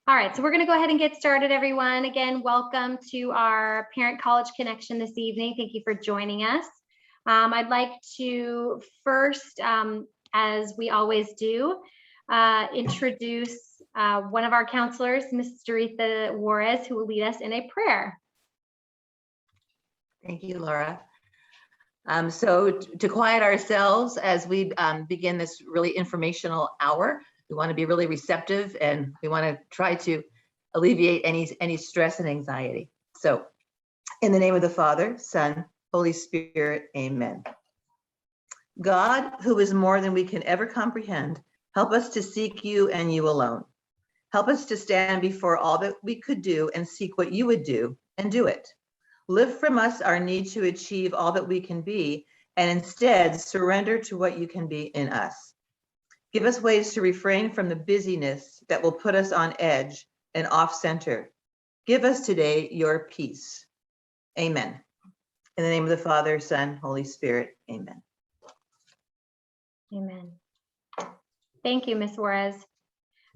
All right, so we're going to go ahead and get started, everyone. Again, welcome to our Parent College Connection this evening. Thank you for joining us. I'd like to first, as we always do, introduce one of our counselors, Ms. Doretha Juarez, who will lead us in a prayer. Thank you, Laura. So to quiet ourselves as we begin this really informational hour, we want to be really receptive and we want to try to alleviate any stress and anxiety. So in the name of the Father, Son, Holy Spirit, amen. God, who is more than we can ever comprehend, help us to seek you and you alone. Help us to stand before all that we could do and seek what you would do and do it. Lift from us our need to achieve all that we can be and instead surrender to what you can be in us. Give us ways to refrain from the busyness that will put us on edge and off center. Give us today your peace. Amen. In the name of the Father, Son, Holy Spirit, amen. Amen. Thank you, Ms. Juarez.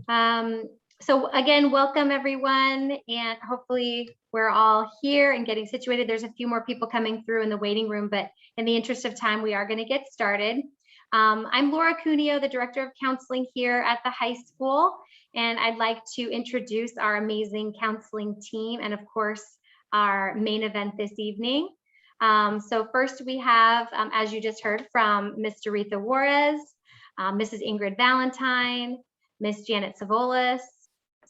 So again, welcome everyone, and hopefully we're all here and getting situated. There's a few more people coming through in the waiting room, but in the interest of time, we are going to get started. I'm Laura Cuneo, the Director of Counseling here at the high school, and I'd like to introduce our amazing counseling team and of course, our main event this evening. So first we have, as you just heard from Ms. Doretha Juarez, Mrs. Ingrid Valentine, Ms. Janet Savolas,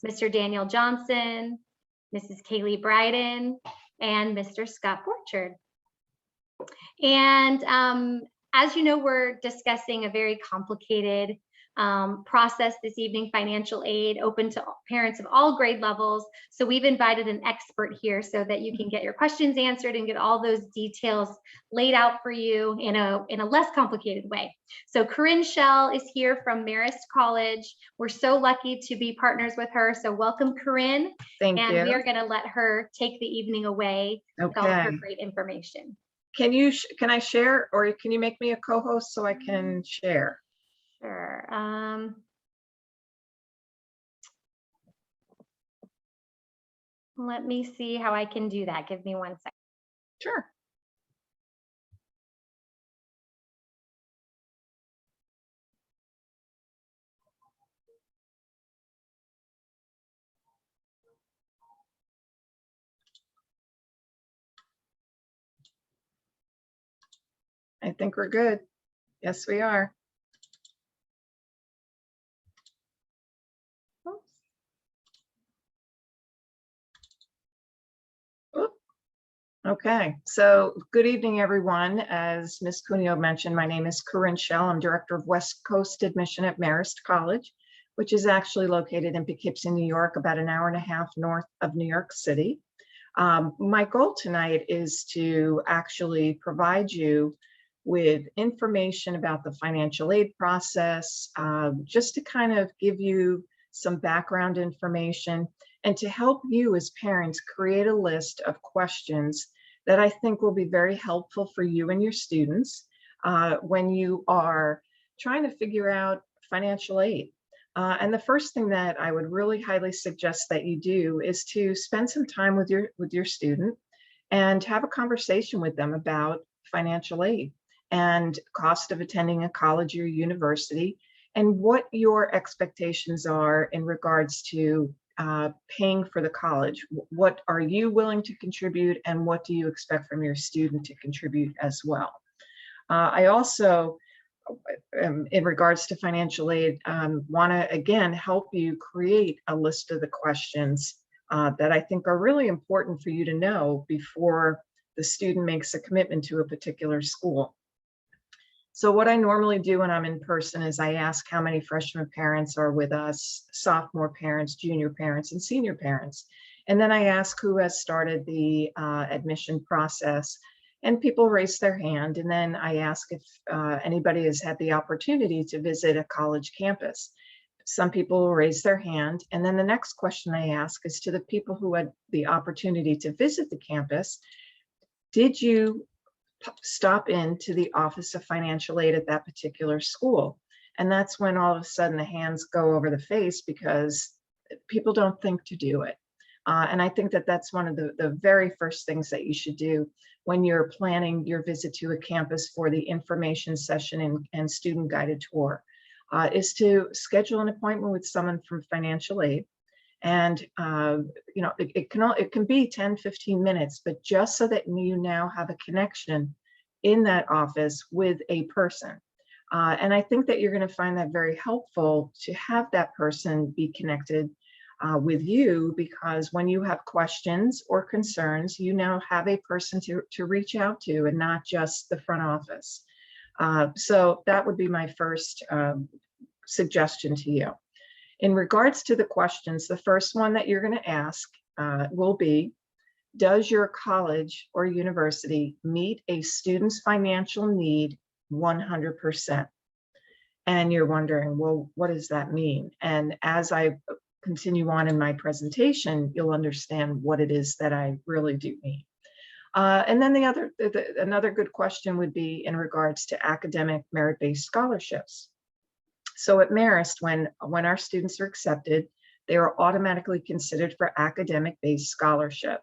Mr. Daniel Johnson, Mrs. Kaylee Bryden, and Mr. Scott Borchard. And as you know, we're discussing a very complicated process this evening, financial aid open to parents of all grade levels. So we've invited an expert here so that you can get your questions answered and get all those details laid out for you in a less complicated way. So Corinne Schell is here from Marist College. We're so lucky to be partners with her. So welcome, Corinne. Thank you. And we are going to let her take the evening away with all her great information. Can I share, or can you make me a co-host so I can share? Sure. Let me see how I can do that. Give me 1 second. Sure. I think we're good. Yes, we are. Okay, so good evening, everyone. As Ms. Cuneo mentioned, my name is Corinne Schell. I'm Director of West Coast Admission at Marist College, which is actually located in Poughkeepsie, New York, about an hour and a half north of New York City. My goal tonight is to actually provide you with information about the financial aid process, just to kind of give you some background information and to help you as parents create a list of questions that I think will be very helpful for you and your students when you are trying to figure out financial aid. And the first thing that I would really highly suggest that you do is to spend some time with your student and have a conversation with them about financial aid and cost of attending a college or university and what your expectations are in regards to paying for the college. What are you willing to contribute and what do you expect from your student to contribute as well? I also, in regards to financial aid, want to again help you create a list of the questions that I think are really important for you to know before the student makes a commitment to a particular school. So what I normally do when I'm in person is I ask how many freshman parents are with us, sophomore parents, junior parents, and senior parents. And then I ask who has started the admission process, and people raise their hand. And then I ask if anybody has had the opportunity to visit a college campus. Some people will raise their hand. And then the next question I ask is to the people who had the opportunity to visit the campus, did you stop into the Office of Financial Aid at that particular school? And that's when all of a sudden the hands go over the face, because people don't think to do it. And I think that that's one of the very first things that you should do when you're planning your visit to a campus for the information session and student guided tour, is to schedule an appointment with someone from financial aid. And it can be 10-15 minutes, but just so that you now have a connection in that office with a person. And I think that you're going to find that very helpful to have that person be connected with you, because when you have questions or concerns, you now have a person to reach out to and not just the front office. So that would be my first suggestion to you. In regards to the questions, the first one that you're going to ask will be, does your college or university meet a student's financial need 100%? And you're wondering, well, what does that mean? And as I continue on in my presentation, you'll understand what it is that I really do mean. And then another good question would be in regards to academic merit-based scholarships. So at Marist, when our students are accepted, they are automatically considered for academic-based scholarship.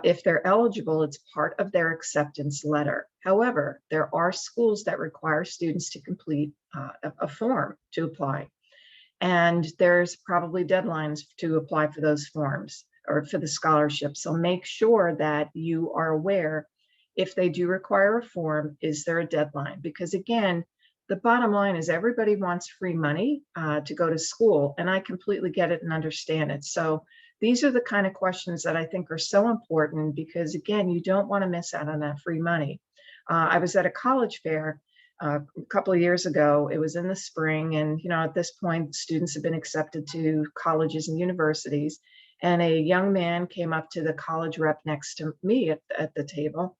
If they're eligible, it's part of their acceptance letter. However, there are schools that require students to complete a form to apply. And there's probably deadlines to apply for those forms or for the scholarship. So make sure that you are aware, if they do require a form, is there a deadline? Because again, the bottom line is everybody wants free money to go to school, and I completely get it and understand it. So these are the kind of questions that I think are so important, because again, you don't want to miss out on that free money. I was at a college fair a couple of years ago. It was in the spring, and at this point, students have been accepted to colleges and universities. And a young man came up to the college rep next to me at the table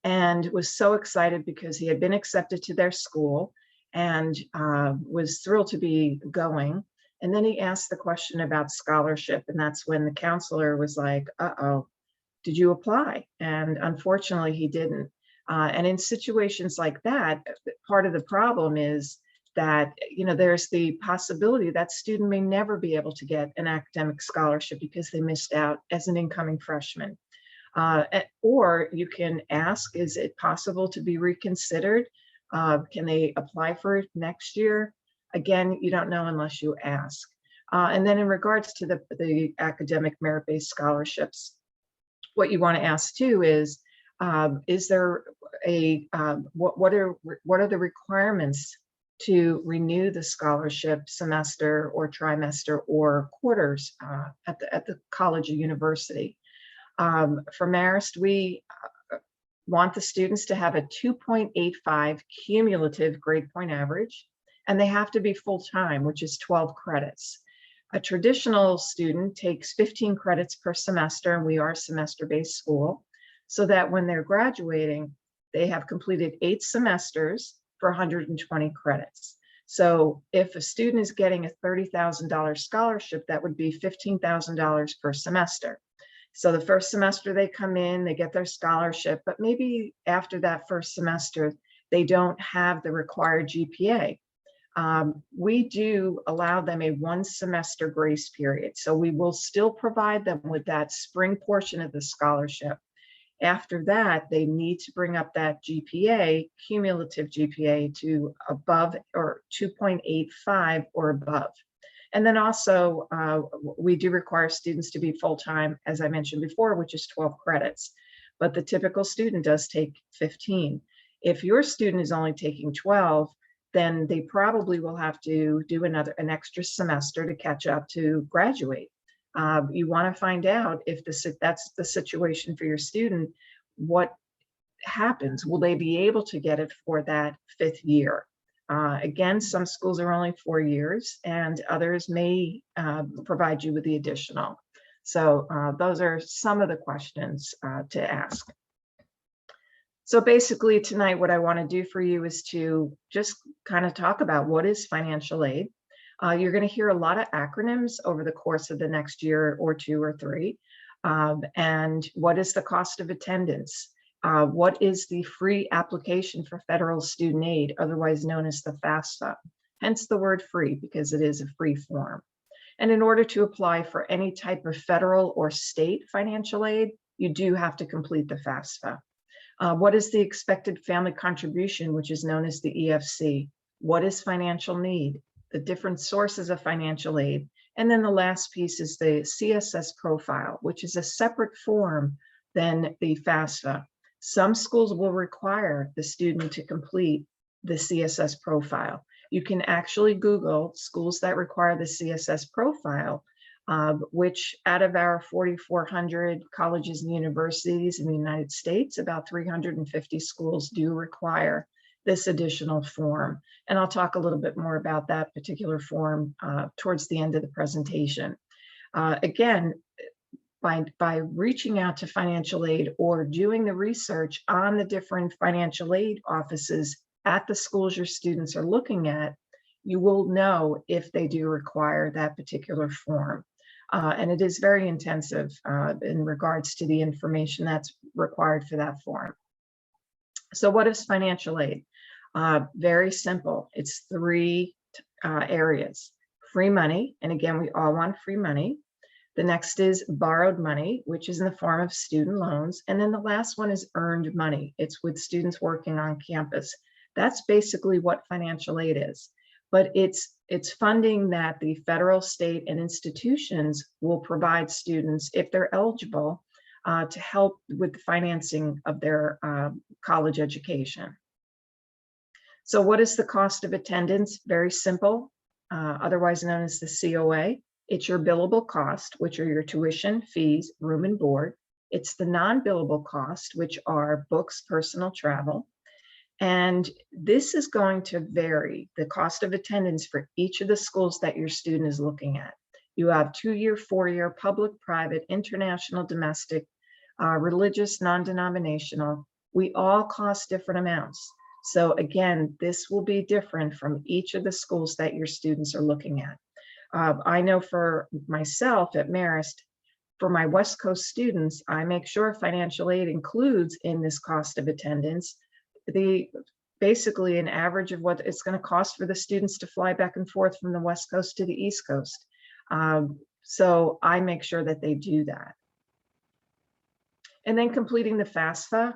and was so excited because he had been accepted to their school and was thrilled to be going. And then he asked the question about scholarship, and that's when the counselor was like, uh-oh, did you apply? And unfortunately, he didn't. And in situations like that, part of the problem is that there's the possibility that student may never be able to get an academic scholarship because they missed out as an incoming freshman. Or you can ask, is it possible to be reconsidered? Can they apply for it next year? Again, you don't know unless you ask. And then in regards to the academic merit-based scholarships, what you want to ask too is there what are the requirements to renew the scholarship semester or trimester or quarters at the college or university? For Marist, we want the students to have a 2.85 cumulative grade point average, and they have to be full-time, which is 12 credits. A traditional student takes 15 credits per semester, and we are a semester-based school, so that when they're graduating, they have completed 8 semesters for 120 credits. So if a student is getting a $30,000 scholarship, that would be $15,000 per semester. So the first semester they come in, they get their scholarship, but maybe after that first semester, they don't have the required GPA. We do allow them a 1 semester grace period. So we will still provide them with that spring portion of the scholarship. After that, they need to bring up that GPA, cumulative GPA, to above or 2.85 or above. And then also, we do require students to be full-time, as I mentioned before, which is 12 credits. But the typical student does take 15. If your student is only taking 12, then they probably will have to do an extra semester to catch up to graduate. You want to find out if that's the situation for your student, what happens? Will they be able to get it for that 5th year? Again, some schools are only 4 years, and others may provide you with the additional. So those are some of the questions to ask. So basically tonight, what I want to do for you is to just kind of talk about what is financial aid. You're going to hear a lot of acronyms over the course of the next year or 2 or 3. And what is the cost of attendance? What is the free application for federal student aid, otherwise known as the FAFSA? Hence the word free, because it is a free form. And in order to apply for any type of federal or state financial aid, you do have to complete the FAFSA. What is the expected family contribution, which is known as the EFC? What is financial need? The different sources of financial aid. And then the last piece is the CSS profile, which is a separate form than the FAFSA. Some schools will require the student to complete the CSS profile. You can actually Google schools that require the CSS profile, which out of our 4,400 colleges and universities in the United States, about 350 schools do require this additional form. And I'll talk a little bit more about that particular form towards the end of the presentation. Again, by reaching out to financial aid or doing the research on the different financial aid offices at the schools your students are looking at, you will know if they do require that particular form. And it is very intensive in regards to the information that's required for that form. So what is financial aid? Very simple. It's three areas. Free money, and again, we all want free money. The next is borrowed money, which is in the form of student loans. And then the last one is earned money. It's with students working on campus. That's basically what financial aid is. But it's funding that the federal, state, and institutions will provide students, if they're eligible, to help with the financing of their college education. So what is the cost of attendance? Very simple, otherwise known as the COA. It's your billable cost, which are your tuition, fees, room and board. It's the non-billable cost, which are books, personal travel. And this is going to vary, the cost of attendance for each of the schools that your student is looking at. You have 2-year, 4-year, public, private, international, domestic, religious, non-denominational. We all cost different amounts. So again, this will be different from each of the schools that your students are looking at. I know for myself at Marist, for my West Coast students, I make sure financial aid includes in this cost of attendance basically an average of what it's going to cost for the students to fly back and forth from the West Coast to the East Coast. So I make sure that they do that. And then completing the FAFSA.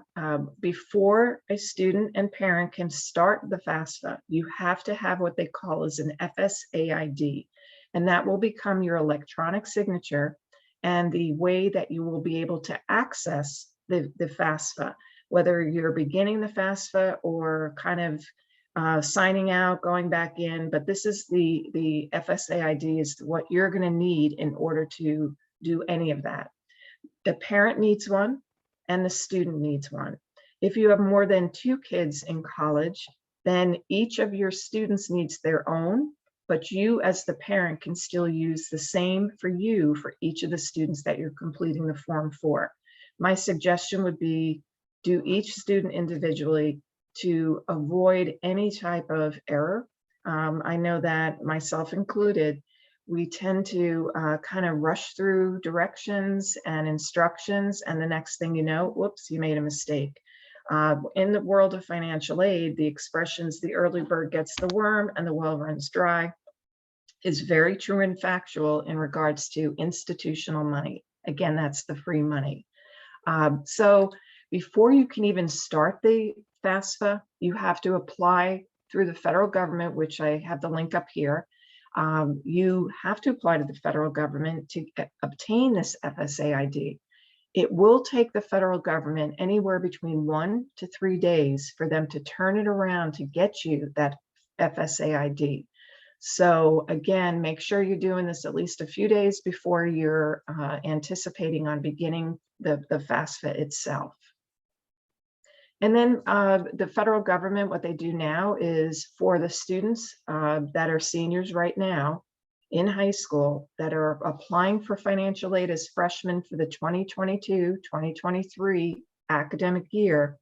Before a student and parent can start the FAFSA, you have to have what they call as an FSAID. And that will become your electronic signature and the way that you will be able to access the FAFSA, whether you're beginning the FAFSA or kind of signing out, going back in. But this is the FSAID is what you're going to need in order to do any of that. The parent needs one and the student needs one. If you have more than 2 kids in college, then each of your students needs their own, but you as the parent can still use the same for you for each of the students that you're completing the form for. My suggestion would be do each student individually to avoid any type of error. I know that myself included, we tend to kind of rush through directions and instructions, and the next thing you know, whoops, you made a mistake. In the world of financial aid, the expressions, the early bird gets the worm and the well runs dry, is very true and factual in regards to institutional money. Again, that's the free money. So before you can even start the FAFSA, you have to apply through the federal government, which I have the link up here. You have to apply to the federal government to obtain this FSAID. It will take the federal government anywhere between 1 to 3 days for them to turn it around to get you that FSAID. So again, make sure you're doing this at least a few days before you're anticipating on beginning the FAFSA itself. And then the federal government, what they do now is for the students that are seniors right now in high school that are applying for financial aid as freshmen for the 2022-2023 academic year,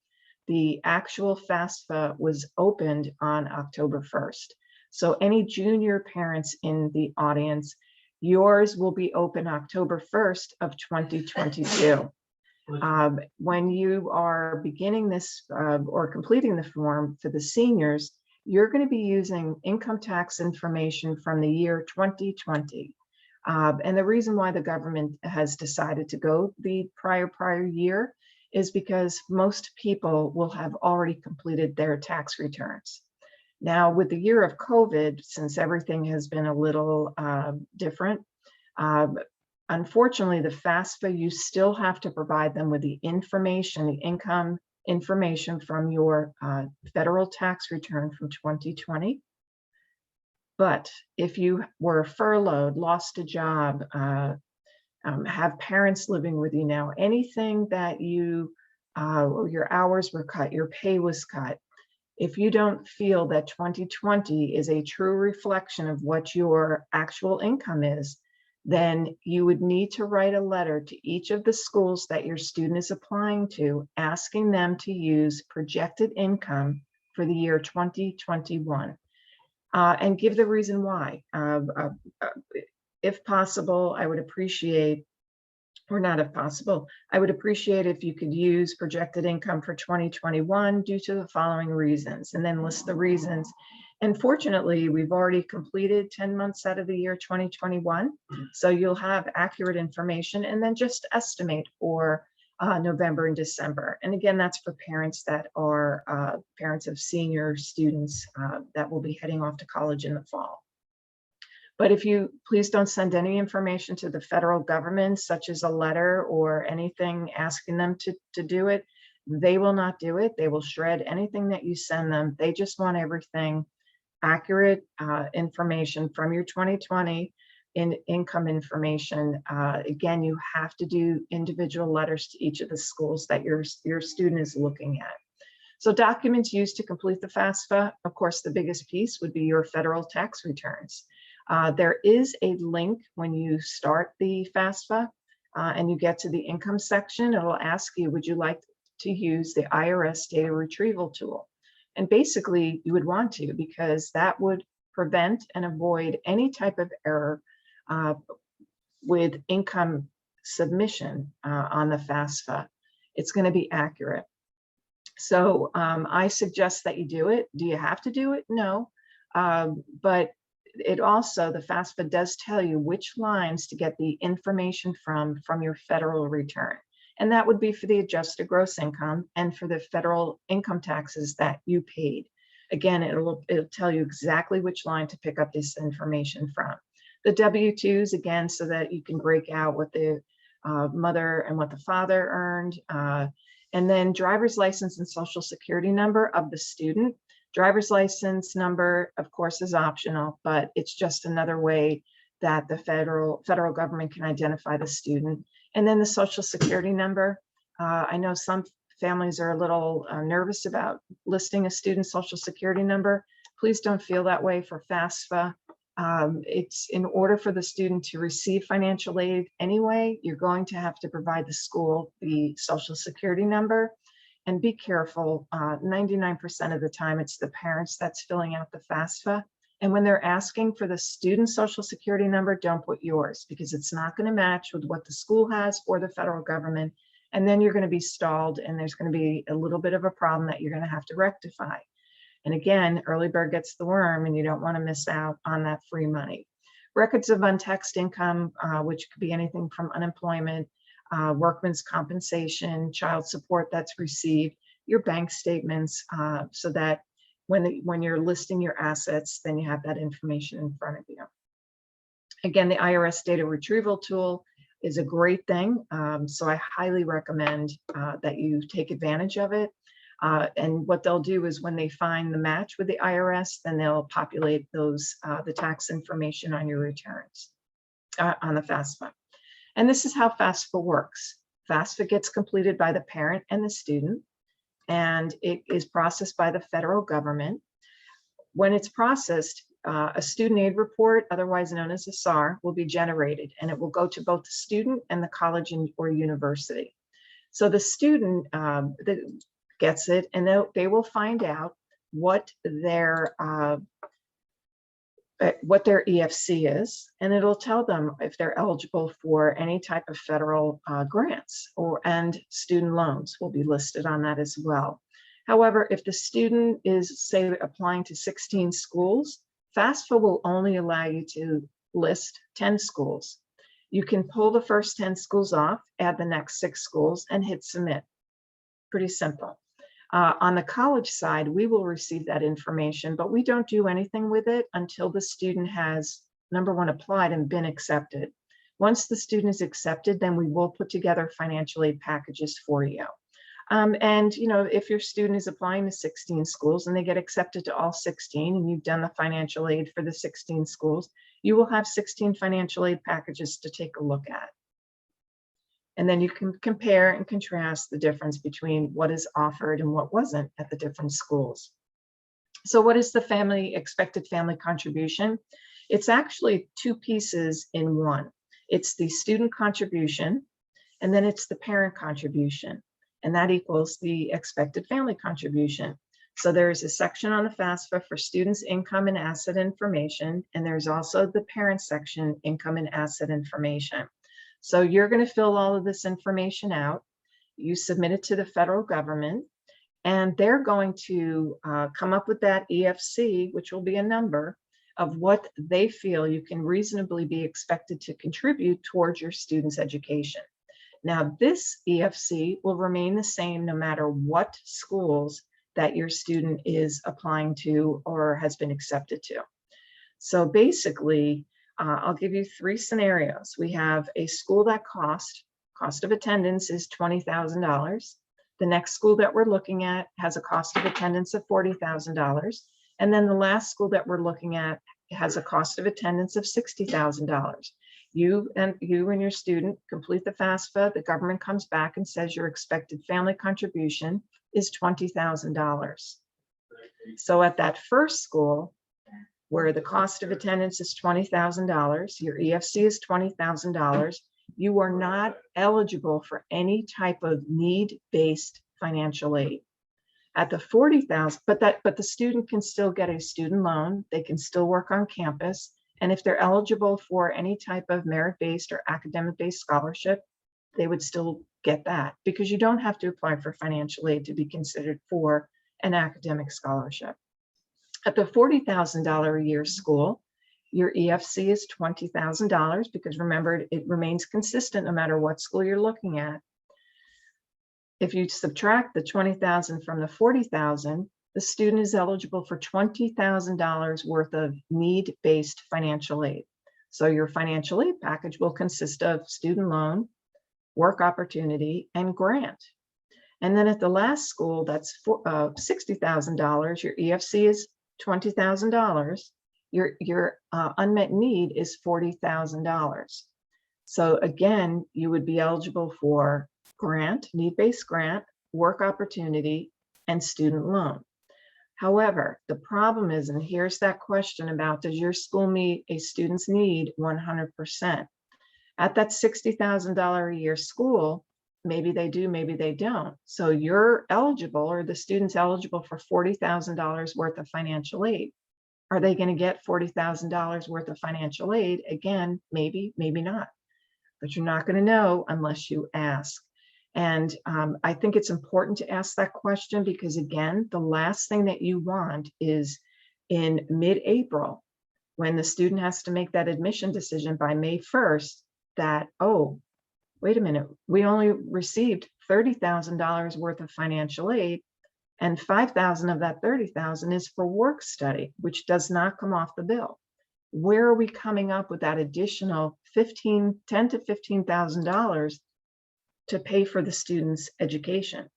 the actual FAFSA was opened on October 1st. So any junior parents in the audience, yours will be open October 1st of 2022. When you are beginning this or completing the form for the seniors, you're going to be using income tax information from the year 2020. And the reason why the government has decided to go the prior year is because most people will have already completed their tax returns. Now, with the year of COVID, since everything has been a little different, unfortunately, the FAFSA, you still have to provide them with the information, the income information from your federal tax return from 2020. But if you were furloughed, lost a job, have parents living with you now, anything that you, your hours were cut, your pay was cut, if you don't feel that 2020 is a true reflection of what your actual income is, then you would need to write a letter to each of the schools that your student is applying to, asking them to use projected income for the year 2021. And give the reason why. If possible, I would appreciate, or not if possible, I would appreciate if you could use projected income for 2021 due to the following reasons, and then list the reasons. And fortunately, we've already completed 10 months out of the year 2021. So you'll have accurate information, and then just estimate for November and December. And again, that's for parents that are parents of senior students that will be heading off to college in the fall. But if you please don't send any information to the federal government, such as a letter or anything asking them to do it, they will not do it. They will shred anything that you send them. They just want everything accurate information from your 2020 income information. Again, you have to do individual letters to each of the schools that your student is looking at. So documents used to complete the FAFSA, of course, the biggest piece would be your federal tax returns. There is a link when you start the FAFSA and you get to the income section. It will ask you, would you like to use the IRS data retrieval tool? And basically you would want to, because that would prevent and avoid any type of error with income submission on the FAFSA. It's going to be accurate. So I suggest that you do it. Do you have to do it? No. But it also, the FAFSA does tell you which lines to get the information from your federal return. And that would be for the adjusted gross income and for the federal income taxes that you paid. Again, it'll tell you exactly which line to pick up this information from. The W-2s, again, so that you can break out what the mother and what the father earned. And then driver's license and social security number of the student. Driver's license number, of course, is optional, but it's just another way that the federal government can identify the student. And then the social security number. I know some families are a little nervous about listing a student's social security number. Please don't feel that way for FAFSA. It's in order for the student to receive financial aid anyway, you're going to have to provide the school the social security number. And be careful, 99% of the time it's the parents that's filling out the FAFSA. And when they're asking for the student's social security number, don't put yours, because it's not going to match with what the school has or the federal government. And then you're going to be stalled, and there's going to be a little bit of a problem that you're going to have to rectify. And again, early bird gets the worm, and you don't want to miss out on that free money. Records of untaxed income, which could be anything from unemployment, workman's compensation, child support that's received, your bank statements, so that when you're listing your assets, then you have that information in front of you. Again, the IRS data retrieval tool is a great thing. So I highly recommend that you take advantage of it. And what they'll do is when they find the match with the IRS, then they'll populate those the tax information on your returns on the FAFSA. And this is how FAFSA works. FAFSA gets completed by the parent and the student, and it is processed by the federal government. When it's processed, a student aid report, otherwise known as a SAR, will be generated, and it will go to both the student and the college or university. So the student gets it, and they will find out what their EFC is, and it'll tell them if they're eligible for any type of federal grants, and student loans will be listed on that as well. However, if the student is, say, applying to 16 schools, FAFSA will only allow you to list 10 schools. You can pull the first 10 schools off, add the next 6 schools, and hit submit. Pretty simple. On the college side, we will receive that information, but we don't do anything with it until the student has, number one, applied and been accepted. Once the student is accepted, then we will put together financial aid packages for you. And if your student is applying to 16 schools and they get accepted to all 16 and you've done the financial aid for the 16 schools, you will have 16 financial aid packages to take a look at. And then you can compare and contrast the difference between what is offered and what wasn't at the different schools. So what is the expected family contribution? It's actually 2 pieces in one. It's the student contribution, and then it's the parent contribution, and that equals the expected family contribution. So there's a section on the FAFSA for students' income and asset information, and there's also the parent section, income and asset information. So you're going to fill all of this information out. You submit it to the federal government, and they're going to come up with that EFC, which will be a number of what they feel you can reasonably be expected to contribute towards your student's education. Now, this EFC will remain the same no matter what schools that your student is applying to or has been accepted to. So basically, I'll give you 3 scenarios. We have a school that cost of attendance is $20,000. The next school that we're looking at has a cost of attendance of $40,000. And then the last school that we're looking at has a cost of attendance of $60,000. You and your student complete the FAFSA. The government comes back and says your expected family contribution is $20,000. So at that first school, where the cost of attendance is $20,000, your EFC is $20,000, you are not eligible for any type of need-based financial aid. At the $40,000, but the student can still get a student loan. They can still work on campus, and if they're eligible for any type of merit-based or academic-based scholarship, they would still get that, because you don't have to apply for financial aid to be considered for an academic scholarship. At the $40,000 a year school, your EFC is $20,000, because remember, it remains consistent no matter what school you're looking at. If you subtract the $20,000 from the $40,000, the student is eligible for $20,000 worth of need-based financial aid. So your financial aid package will consist of student loan, work opportunity, and grant. And then at the last school, that's $60,000, your EFC is $20,000, your unmet need is $40,000. So again, you would be eligible for grant, need-based grant, work opportunity, and student loan. However, the problem is, and here's that question about, does your school meet a student's need 100%? At that $60,000 a year school, maybe they do, maybe they don't. So you're eligible, or the student's eligible for $40,000 worth of financial aid. Are they going to get $40,000 worth of financial aid? Again, maybe, maybe not. But you're not going to know unless you ask. And I think it's important to ask that question, because again, the last thing that you want is in mid-April, when the student has to make that admission decision by May 1st, that, oh, wait a minute, we only received $30,000 worth of financial aid, and $5,000 of that $30,000 is for work study, which does not come off the bill. Where are we coming up with that additional $10,000 to $15,000 to pay for the student's education?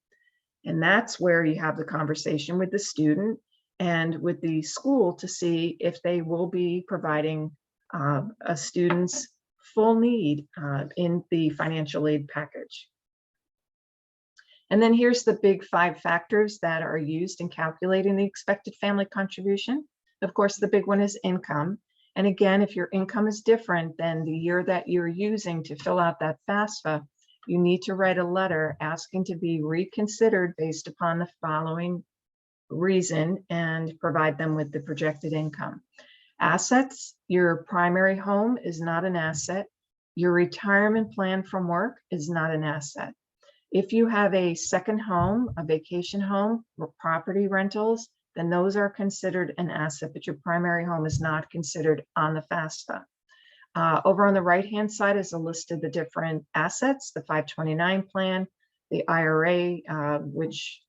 And that's where you have the conversation with the student and with the school to see if they will be providing a student's full need in the financial aid package. And then here's the big 5 factors that are used in calculating the expected family contribution. Of course, the big one is income. And again, if your income is different than the year that you're using to fill out that FAFSA, you need to write a letter asking to be reconsidered based upon the following reason and provide them with the projected income. Assets: your primary home is not an asset. Your retirement plan from work is not an asset. If you have a second home, a vacation home, or property rentals, then those are considered an asset, but your primary home is not considered on the FAFSA. Over on the right-hand side is a list of the different assets, the 529 plan, the IRA, which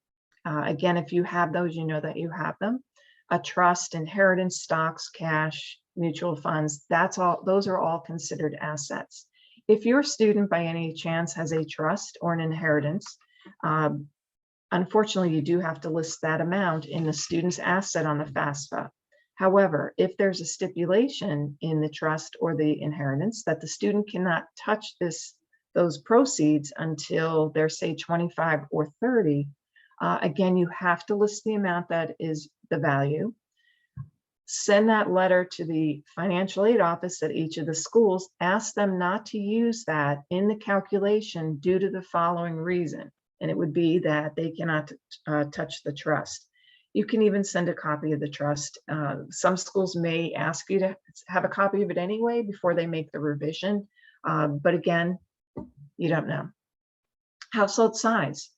again, if you have those, you know that you have them. A trust, inheritance, stocks, cash, mutual funds, those are all considered assets. If your student by any chance has a trust or an inheritance, unfortunately, you do have to list that amount in the student's asset on the FAFSA. However, if there's a stipulation in the trust or the inheritance that the student cannot touch those proceeds until they're, say, 25 or 30, again, you have to list the amount that is the value. Send that letter to the financial aid office at each of the schools. Ask them not to use that in the calculation due to the following reason. And it would be that they cannot touch the trust. You can even send a copy of the trust. Some schools may ask you to have a copy of it anyway before they make the revision. But again, you don't know. Household size.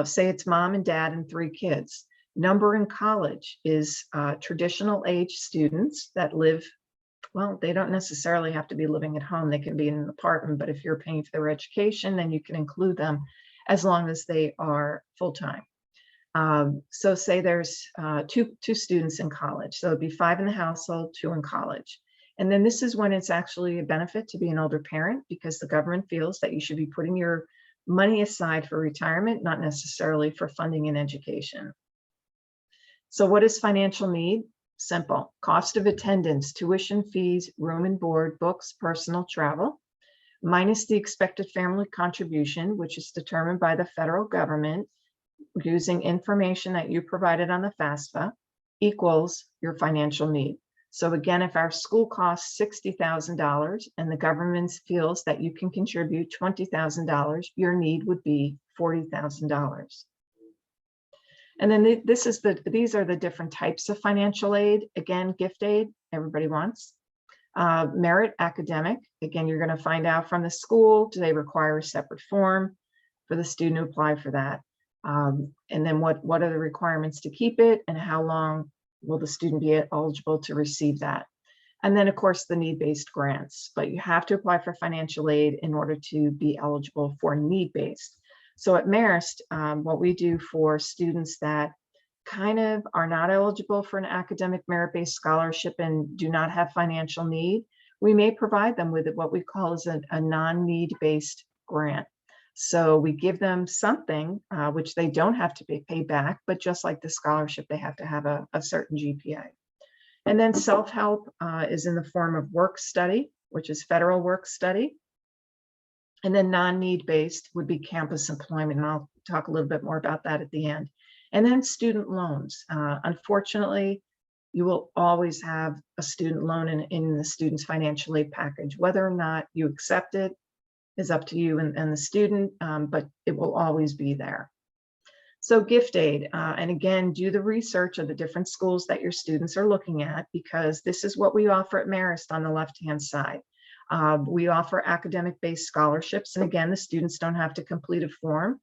Say it's mom and dad and 3 kids. Number in college is traditional age students that live, well, they don't necessarily have to be living at home. They can be in an apartment, but if you're paying for their education, then you can include them as long as they are full-time. So say there's two students in college. So it'd be 5 in the household, 2 in college. And then this is when it's actually a benefit to be an older parent, because the government feels that you should be putting your money aside for retirement, not necessarily for funding an education. So what is financial need? Simple. Cost of attendance, tuition fees, room and board, books, personal travel, minus the expected family contribution, which is determined by the federal government using information that you provided on the FAFSA, equals your financial need. So again, if our school costs $60,000 and the government feels that you can contribute $20,000, your need would be $40,000. And then these are the different types of financial aid. Again, gift aid, everybody wants. Merit, academic. Again, you're going to find out from the school, do they require a separate form for the student to apply for that? And then what are the requirements to keep it, and how long will the student be eligible to receive that? And then, of course, the need-based grants. But you have to apply for financial aid in order to be eligible for need-based. So at Marist, what we do for students that kind of are not eligible for an academic merit-based scholarship and do not have financial need, we may provide them with what we call as a non-need-based grant. So we give them something which they don't have to pay back, but just like the scholarship, they have to have a certain GPA. And then self-help is in the form of work study, which is federal work study. And then non-need-based would be campus employment, and I'll talk a little bit more about that at the end. And then student loans. Unfortunately, you will always have a student loan in the student's financial aid package. Whether or not you accept it is up to you and the student, but it will always be there. So gift aid, and again, do the research of the different schools that your students are looking at, because this is what we offer at Marist on the left-hand side. We offer academic-based scholarships, and again, the students don't have to complete a form.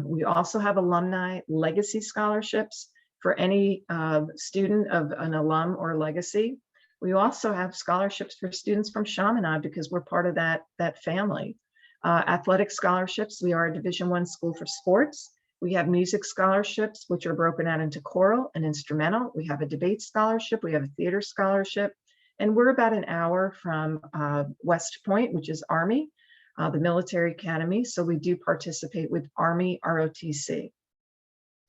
We also have alumni legacy scholarships for any student of an alum or legacy. We also have scholarships for students from Chaminade because we're part of that family. Athletic scholarships, we are a Division I school for sports. We have music scholarships, which are broken out into choral and instrumental. We have a debate scholarship. We have a theater scholarship. And we're about an hour from West Point, which is Army, the military academy. So we do participate with Army ROTC.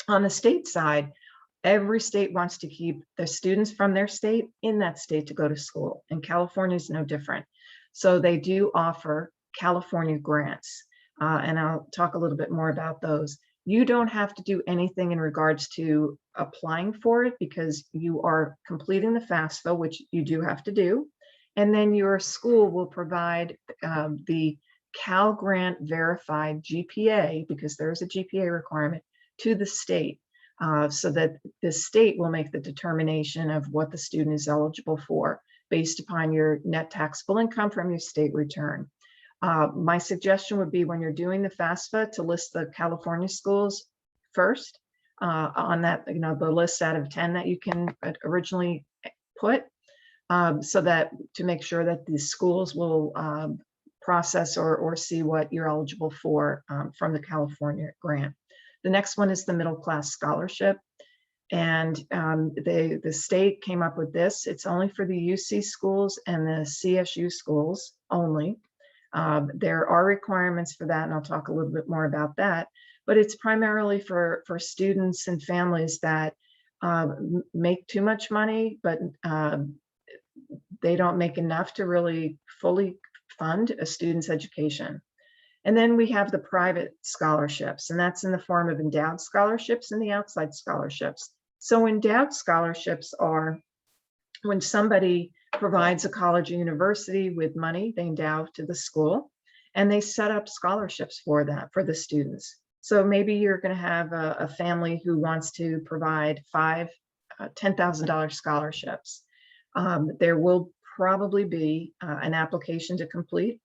On the state side, every state wants to keep the students from their state in that state to go to school. And California is no different. So they do offer California grants. And I'll talk a little bit more about those. You don't have to do anything in regards to applying for it because you are completing the FAFSA, which you do have to do. And then your school will provide the Cal Grant verified GPA, because there is a GPA requirement, to the state, so that the state will make the determination of what the student is eligible for based upon your net taxable income from your state return. My suggestion would be when you're doing the FAFSA to list the California schools first on that, the list out of 10 that you can originally put. so that to make sure that the schools will process or see what you're eligible for from the California grant. The next one is the middle class scholarship. And the state came up with this. It's only for the UC schools and the CSU schools only. There are requirements for that, and I'll talk a little bit more about that. But it's primarily for students and families that make too much money, but they don't make enough to really fully fund a student's education. And then we have the private scholarships, and that's in the form of endowed scholarships and the outside scholarships. So endowed scholarships are when somebody provides a college or university with money, they endow to the school, and they set up scholarships for that, for the students. So maybe you're going to have a family who wants to provide 5 $10,000 scholarships. There will probably be an application to complete,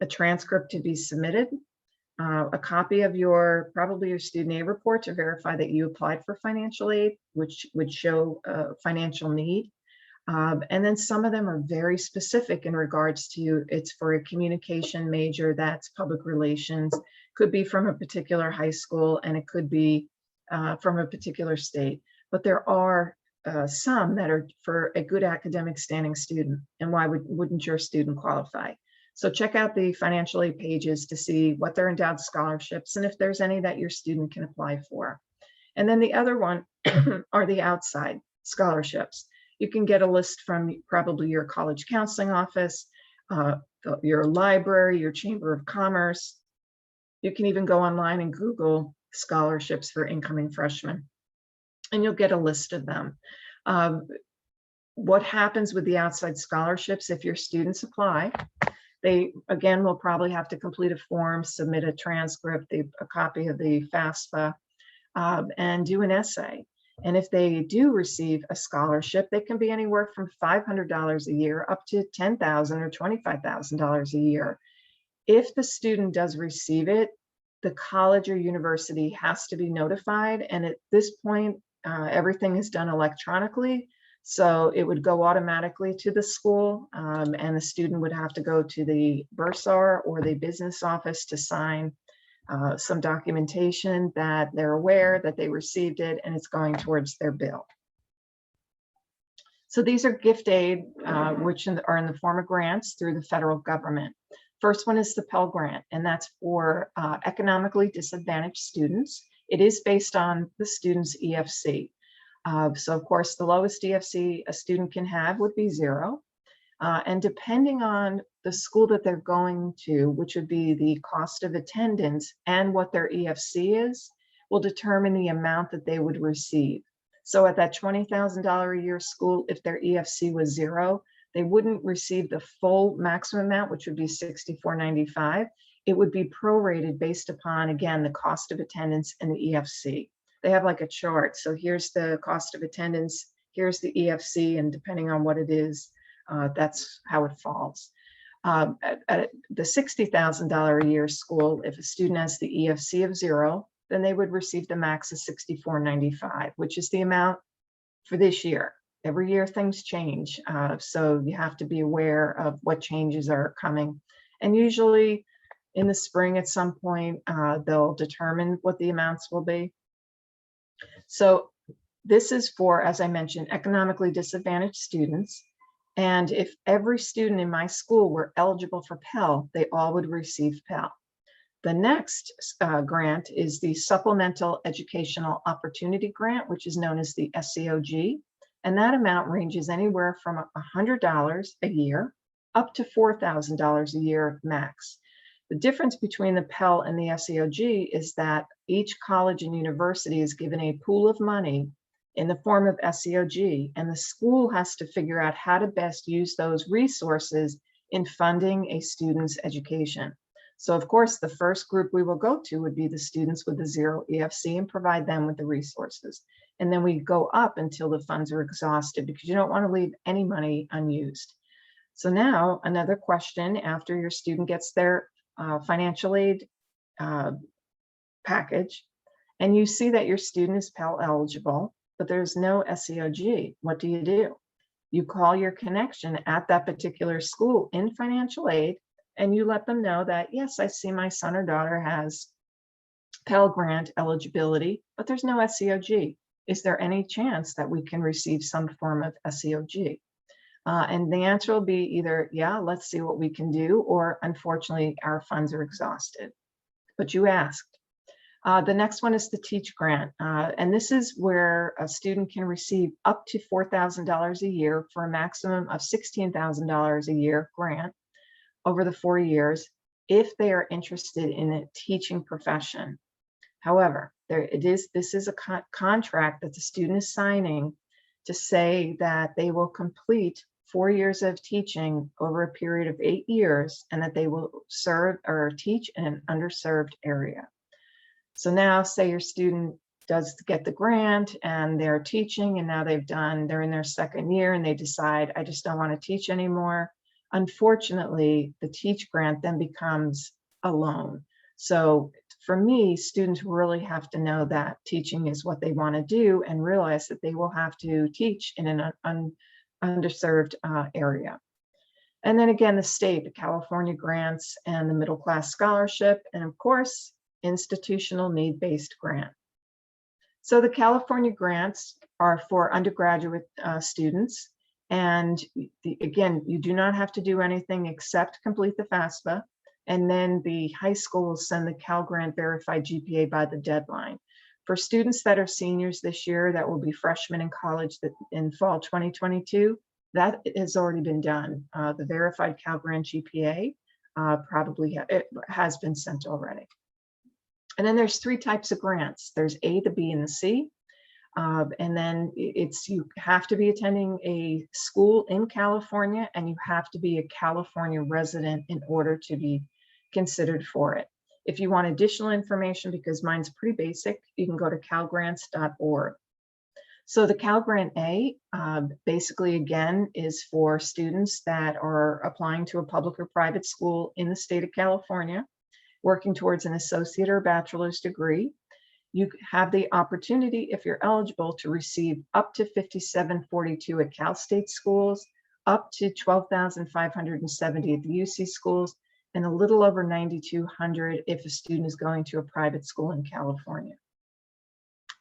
a transcript to be submitted, a copy of probably your student aid report to verify that you applied for financial aid, which would show financial need. And then some of them are very specific in regards to it's for a communication major, that's public relations, could be from a particular high school, and it could be from a particular state. But there are some that are for a good academic standing student. And why wouldn't your student qualify? So check out the financial aid pages to see what their endowed scholarships and if there's any that your student can apply for. And then the other one are the outside scholarships. You can get a list from probably your college counseling office, your library, your chamber of commerce. You can even go online and Google scholarships for incoming freshmen, and you'll get a list of them. What happens with the outside scholarships if your students apply? They, again, will probably have to complete a form, submit a transcript, a copy of the FAFSA, and do an essay. And if they do receive a scholarship, they can be anywhere from $500 a year up to $10,000 or $25,000 a year. If the student does receive it, the college or university has to be notified. And at this point, everything is done electronically. So it would go automatically to the school, and the student would have to go to the bursar or the business office to sign some documentation that they're aware that they received it and it's going towards their bill. So these are gift aid, which are in the form of grants through the federal government. First one is the Pell Grant, and that's for economically disadvantaged students. It is based on the student's EFC. So of course, the lowest EFC a student can have would be 0. And depending on the school that they're going to, which would be the cost of attendance and what their EFC is, will determine the amount that they would receive. So at that $20,000 a year school, if their EFC was 0, they wouldn't receive the full maximum amount, which would be $64.95. It would be prorated based upon, again, the cost of attendance and the EFC. They have like a chart. So here's the cost of attendance, here's the EFC, and depending on what it is, that's how it falls. At the $60,000 a year school, if a student has the EFC of 0, then they would receive the max of $64.95, which is the amount for this year. Every year things change, so you have to be aware of what changes are coming. And usually in the spring at some point, they'll determine what the amounts will be. So this is for, as I mentioned, economically disadvantaged students. And if every student in my school were eligible for Pell, they all would receive Pell. The next grant is the Supplemental Educational Opportunity Grant, which is known as the SEOG. And that amount ranges anywhere from $100 a year up to $4,000 a year max. The difference between the Pell and the SEOG is that each college and university is given a pool of money in the form of SEOG, and the school has to figure out how to best use those resources in funding a student's education. So of course, the first group we will go to would be the students with the 0 EFC and provide them with the resources. And then we go up until the funds are exhausted, because you don't want to leave any money unused. So now another question after your student gets their financial aid package, and you see that your student is Pell eligible, but there's no SEOG. What do? You call your connection at that particular school in financial aid, and you let them know that, yes, I see my son or daughter has Pell Grant eligibility, but there's no SEOG. Is there any chance that we can receive some form of SEOG? And the answer will be either, yeah, let's see what we can do, or unfortunately, our funds are exhausted. But you asked. The next one is the Teach Grant. And this is where a student can receive up to $4,000 a year for a maximum of $16,000 a year grant over the 4 years if they are interested in a teaching profession. However, this is a contract that the student is signing to say that they will complete 4 years of teaching over a period of 8 years, and that they will serve or teach in an underserved area. So now, say your student does get the grant and they're teaching, and now they're in their second year and they decide, I just don't want to teach anymore. Unfortunately, the Teach Grant then becomes a loan. So for me, students really have to know that teaching is what they want to do, and realize that they will have to teach in an underserved area. And then again, the state, the California grants and the middle class scholarship, and of course, institutional need-based grant. So the California grants are for undergraduate students. And again, you do not have to do anything except complete the FAFSA. And then the high school will send the Cal Grant verified GPA by the deadline. For students that are seniors this year, that will be freshmen in college in fall 2022, that has already been done. The verified Cal Grant GPA it has been sent already. And then there's 3 types of grants. There's A, the B, and the C. And then you have to be attending a school in California, and you have to be a California resident in order to be considered for it. If you want additional information, because mine's pretty basic, you can go to calgrants.org. So the Cal Grant A, basically again, is for students that are applying to a public or private school in the state of California, working towards an associate or bachelor's degree. You have the opportunity, if you're eligible, to receive up to $5,742 at Cal State schools, up to $12,570 at the UC schools, and a little over $9,200 if a student is going to a private school in California.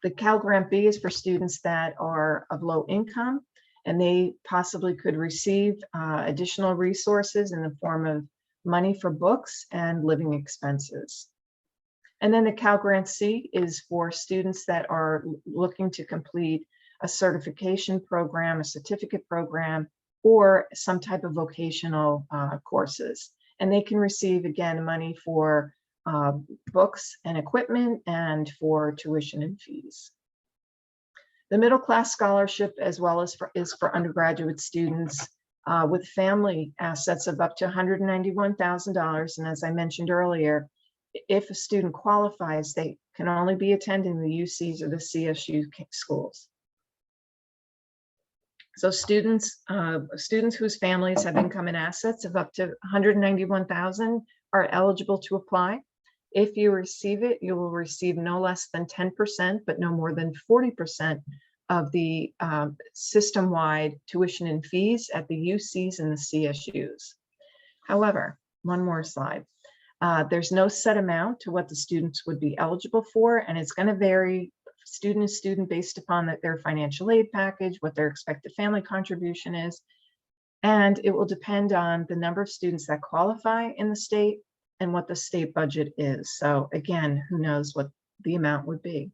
The Cal Grant B is for students that are of low income, and they possibly could receive additional resources in the form of money for books and living expenses. And then the Cal Grant C is for students that are looking to complete a certification program, a certificate program, or some type of vocational courses. And they can receive, again, money for books and equipment and for tuition and fees. The middle class scholarship, as well as is for undergraduate students with family assets of up to $191,000. And as I mentioned earlier, if a student qualifies, they can only be attending the UCs or the CSU schools. So students whose families have income and assets of up to $191,000 are eligible to apply. If you receive it, you will receive no less than 10%, but no more than 40% of the system-wide tuition and fees at the UCs and the CSUs. However, one more slide. There's no set amount to what the students would be eligible for, and it's going to vary student to student based upon their financial aid package, what their expected family contribution is, and it will depend on the number of students that qualify in the state and what the state budget is. So again, who knows what the amount would be.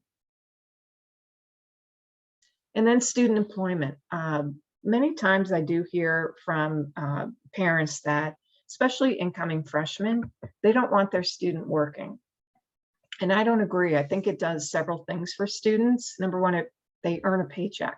And then student employment. Many times I do hear from parents that, especially incoming freshmen, they don't want their student working. And I don't agree. I think it does several things for students. Number one, they earn a paycheck.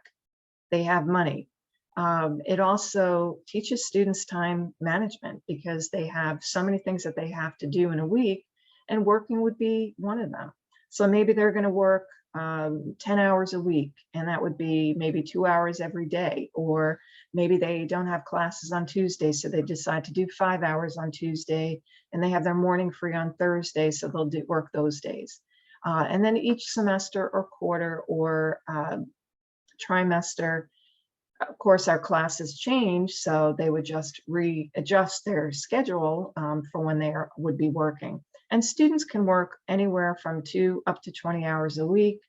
They have money. It also teaches students time management, because they have so many things that they have to do in a week, and working would be one of them. So maybe they're going to work 10 hours a week, and that would be maybe 2 hours every day. Or maybe they don't have classes on Tuesday, so they decide to do 5 hours on Tuesday, and they have their morning free on Thursday, so they'll work those days. And then each semester or quarter or trimester, Of course, our classes change, so they would just readjust their schedule for when they would be working. And students can work anywhere from 2 up to 20 hours a week.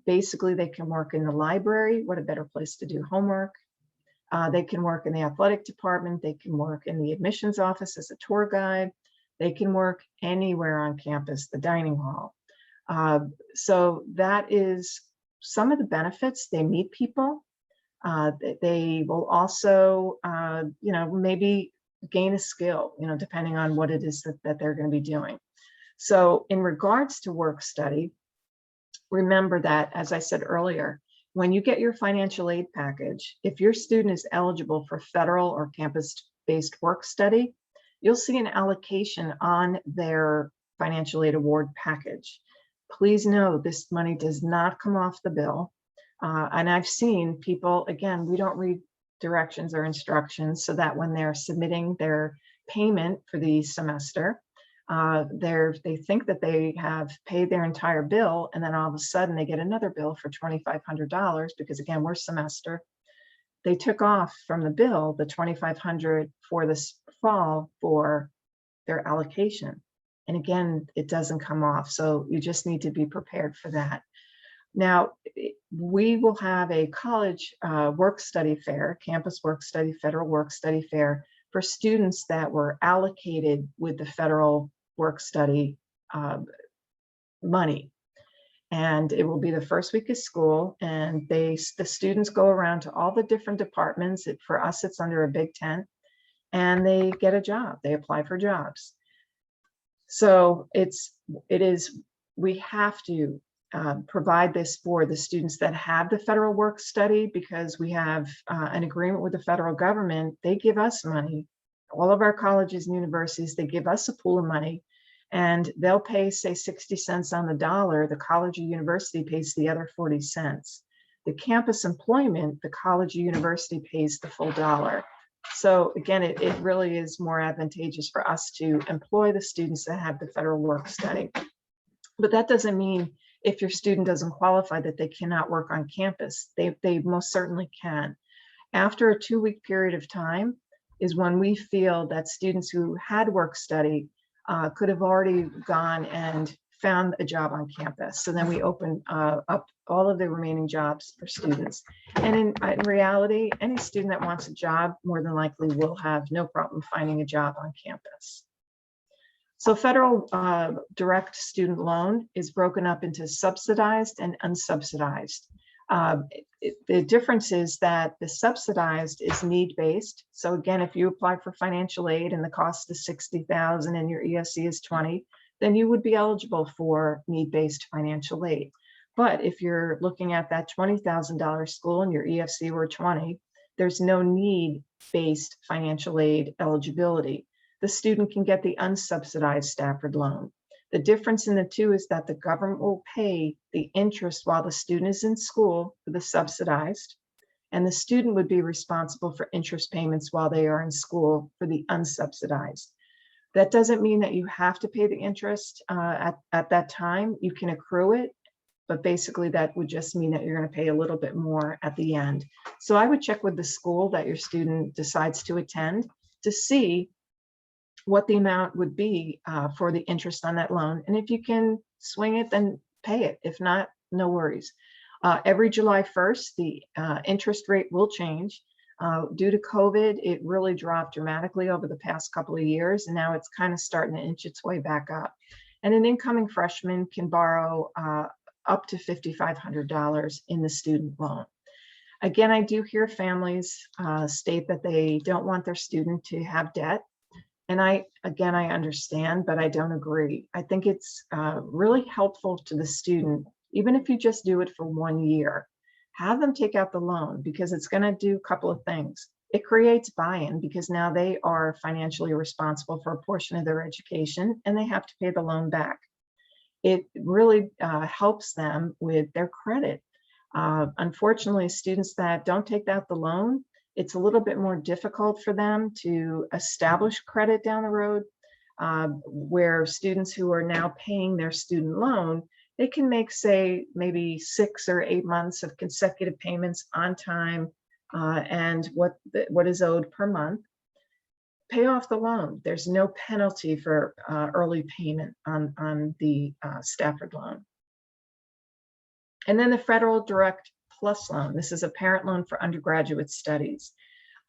Basically, they can work in the library. What a better place to do homework. They can work in the athletic department. They can work in the admissions office as a tour guide. They can work anywhere on campus, the dining hall. So that is some of the benefits. They meet people. They will also, maybe gain a skill, depending on what it is that they're going to be doing. So in regards to work study, remember that, as I said earlier, when you get your financial aid package, if your student is eligible for federal or campus-based work study, you'll see an allocation on their financial aid award package. Please know this money does not come off the bill. And I've seen people, again, we don't read directions or instructions, so that when they're submitting their payment for the semester, they think that they have paid their entire bill, and then all of a sudden they get another bill for $2,500 because, again, we're semester. They took off from the bill the $2,500 for this fall for their allocation. And again, it doesn't come off. So you just need to be prepared for that. Now, we will have a college work study fair, campus work study, federal work study fair for students that were allocated with the federal work study money. And it will be the first week of school, and the students go around to all the different departments. For us, it's under a big tent, and they get a job. They apply for jobs. So we have to provide this for the students that have the federal work study, because we have an agreement with the federal government. They give us money. All of our colleges and universities, they give us a pool of money, and they'll pay, say, 60 cents on the dollar. The college or university pays the other 40 cents. The campus employment, the college or university pays the full dollar. So again, it really is more advantageous for us to employ the students that have the federal work study. But that doesn't mean if your student doesn't qualify that they cannot work on campus. They most certainly can. After a 2-week period of time is when we feel that students who had work study could have already gone and found a job on campus. So then we open up all of the remaining jobs for students. And in reality, any student that wants a job more than likely will have no problem finding a job on campus. So federal direct student loan is broken up into subsidized and unsubsidized. The difference is that the subsidized is need-based. So again, if you apply for financial aid and the cost is $60,000 and your ESC is 20, then you would be eligible for need-based financial aid. But if you're looking at that $20,000 school and your EFC were 20, there's no need-based financial aid eligibility. The student can get the unsubsidized Stafford loan. The difference in the two is that the government will pay the interest while the student is in school for the subsidized, and the student would be responsible for interest payments while they are in school for the unsubsidized. That doesn't mean that you have to pay the interest at that time. You can accrue it, but basically that would just mean that you're going to pay a little bit more at the end. So I would check with the school that your student decides to attend to see what the amount would be for the interest on that loan. And if you can swing it, then pay it. If not, no worries. Every July 1st, the interest rate will change. Due to COVID, it really dropped dramatically over the past couple of years, and now it's kind of starting to inch its way back up. And an incoming freshman can borrow up to $5,500 in the student loan. Again, I do hear families state that they don't want their student to have debt. And I understand, but I don't agree. I think it's really helpful to the student, even if you just do it for 1 year, have them take out the loan, because it's going to do a couple of things. It creates buy-in, because now they are financially responsible for a portion of their education and they have to pay the loan back. It really helps them with their credit. Unfortunately, students that don't take out the loan, it's a little bit more difficult for them to establish credit down the road, where students who are now paying their student loan they can make, say, maybe 6 or 8 months of consecutive payments on time and what is owed per month. Pay off the loan. There's no penalty for early payment on the Stafford loan. And then the Federal Direct Plus loan. This is a parent loan for undergraduate studies.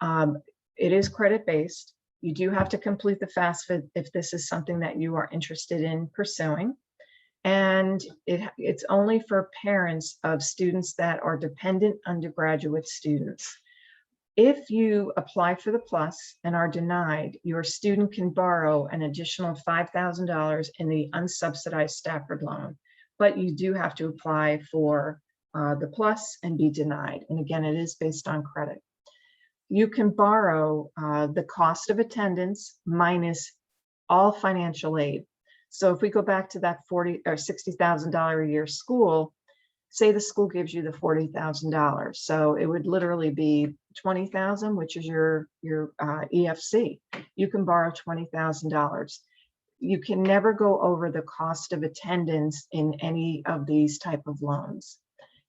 It is credit-based. You do have to complete the FAFSA if this is something that you are interested in pursuing. And it's only for parents of students that are dependent undergraduate students. If you apply for the Plus and are denied, your student can borrow an additional $5,000 in the unsubsidized Stafford loan, but you do have to apply for the Plus and be denied. And again, it is based on credit. You can borrow the cost of attendance minus all financial aid. So if we go back to that $40,000 or $60,000 a year school, say the school gives you the $40,000. So it would literally be $20,000, which is your EFC. You can borrow $20,000. You can never go over the cost of attendance in any of these type of loans.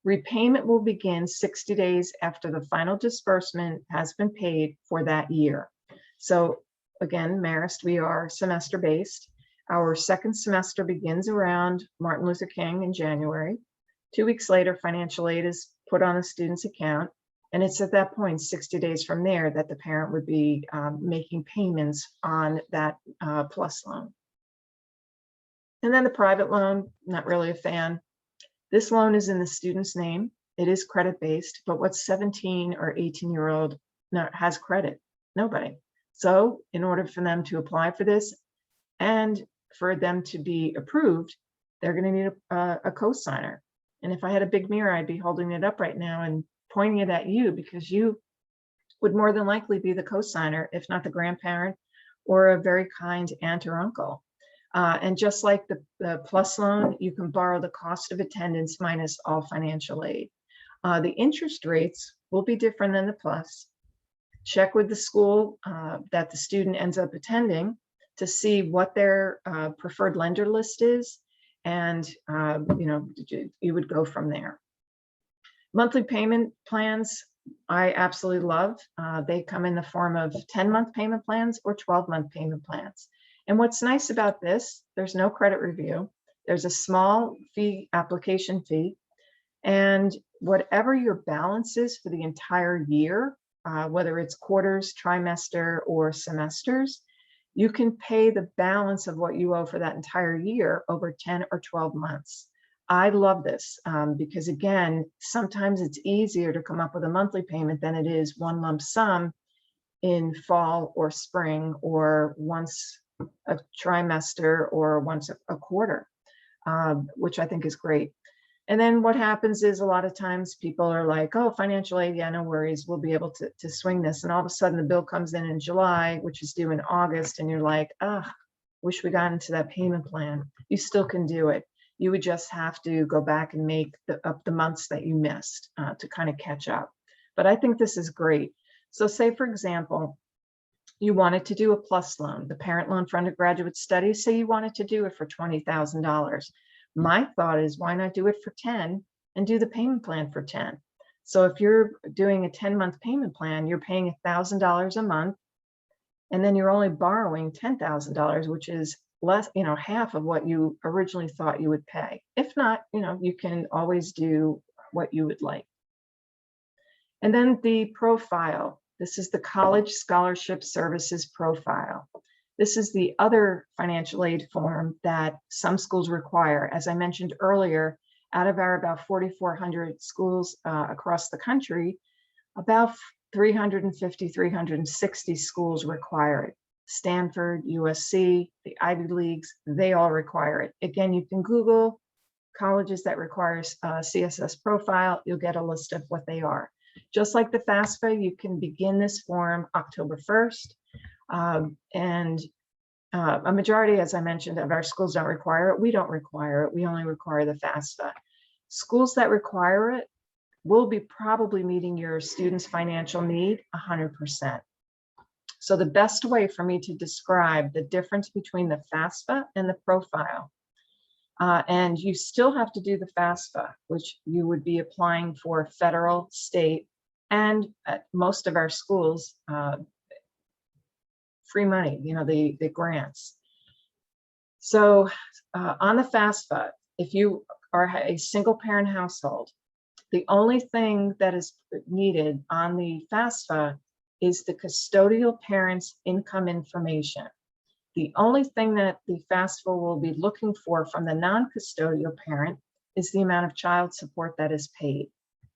Repayment will begin 60 days after the final disbursement has been paid for that year. So again, Marist, we are semester based. Our second semester begins around Martin Luther King in January. 2 weeks later, financial aid is put on the student's account. And it's at that point, 60 days from there, that the parent would be making payments on that Plus loan. And then the private loan, not really a fan. This loan is in the student's name. It is credit-based, but what 17 or 18-year-old has credit? Nobody. So in order for them to apply for this and for them to be approved, they're going to need a co-signer. And if I had a big mirror, I'd be holding it up right now and pointing it at you, because you would more than likely be the co-signer, if not the grandparent or a very kind aunt or uncle. And just like the Plus loan, you can borrow the cost of attendance minus all financial aid. The interest rates will be different than the Plus. Check with the school that the student ends up attending to see what their preferred lender list is. And you would go from there. Monthly payment plans, I absolutely love. They come in the form of 10-month payment plans or 12-month payment plans. And what's nice about this, there's no credit review. There's a small fee, application fee. And whatever your balance is for the entire year, whether it's quarters, trimester, or semesters, you can pay the balance of what you owe for that entire year over 10 or 12 months. I love this because, again, sometimes it's easier to come up with a monthly payment than it is one lump sum in fall or spring or once a trimester or once a quarter, which I think is great. And then what happens is a lot of times people are like, oh, financial aid, yeah, no worries, we'll be able to swing this. And all of a sudden the bill comes in July, which is due in August, and you're like, ah, wish we got into that payment plan. You still can do it. You would just have to go back and make up the months that you missed to kind of catch up. But I think this is great. So say, for example, you wanted to do a Plus loan, the parent loan for undergraduate studies, say you wanted to do it for $20,000. My thought is, why not do it for 10 and do the payment plan for 10? So if you're doing a 10-month payment plan, you're paying $1,000 a month, and then you're only borrowing $10,000, which is less, half of what you originally thought you would pay. If not, you can always do what you would like. And then the profile. This is the College Scholarship Services profile. This is the other financial aid form that some schools require. As I mentioned earlier, out of our about 4,400 schools across the country, about 350, 360 schools require it. Stanford, USC, the Ivy Leagues, they all require it. Again, you can Google colleges that require CSS profile. You'll get a list of what they are. Just like the FAFSA, you can begin this form October 1st. And a majority, as I mentioned, of our schools don't require it. We don't require it. We only require the FAFSA. Schools that require it will be probably meeting your student's financial need 100%. So the best way for me to describe the difference between the FAFSA and the profile, And you still have to do the FAFSA, which you would be applying for federal, state, and at most of our schools, free money, the grants. So on the FAFSA, if you are a single parent household, the only thing that is needed on the FAFSA is the custodial parent's income information. The only thing that the FAFSA will be looking for from the non-custodial parent is the amount of child support that is paid.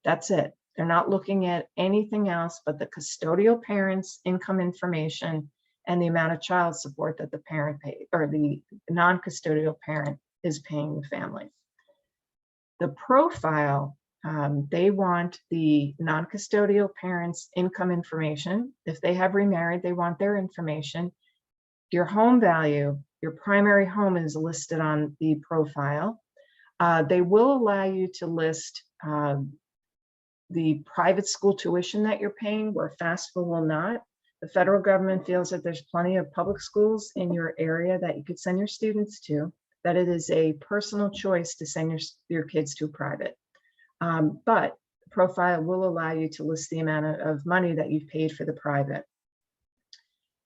That's it. They're not looking at anything else but the custodial parent's income information and the amount of child support that the parent paid, or the non-custodial parent is paying the family. The profile, they want the non-custodial parent's income information. If they have remarried, they want their information. Your home value, your primary home is listed on the profile. They will allow you to list the private school tuition that you're paying, where FAFSA will not. The federal government feels that there's plenty of public schools in your area that you could send your students to, that it is a personal choice to send your kids to private. But the profile will allow you to list the amount of money that you've paid for the private.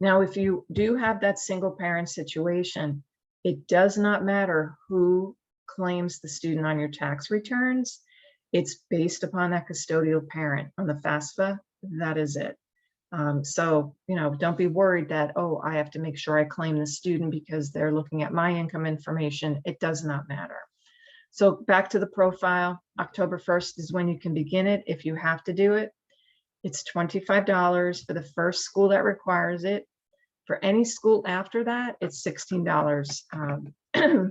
Now, if you do have that single parent situation, it does not matter who claims the student on your tax returns. It's based upon that custodial parent. On the FAFSA, that is it. So, don't be worried that, oh, I have to make sure I claim the student because they're looking at my income information. It does not matter. So back to the profile, October 1st is when you can begin it. If you have to do it, it's $25 for the first school that requires it. For any school after that, it's $16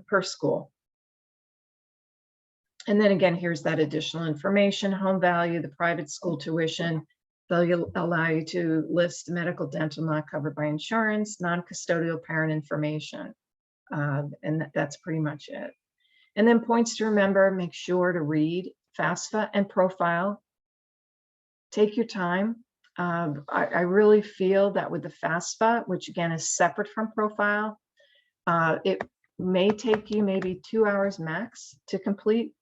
per school. And then again, here's that additional information: home value, the private school tuition. They'll allow you to list medical, dental not covered by insurance, non-custodial parent information. And that's pretty much it. And then points to remember: make sure to read FAFSA and profile. Take your time. I really feel that with the FAFSA, which again is separate from profile, it may take you maybe 2 hours max to complete.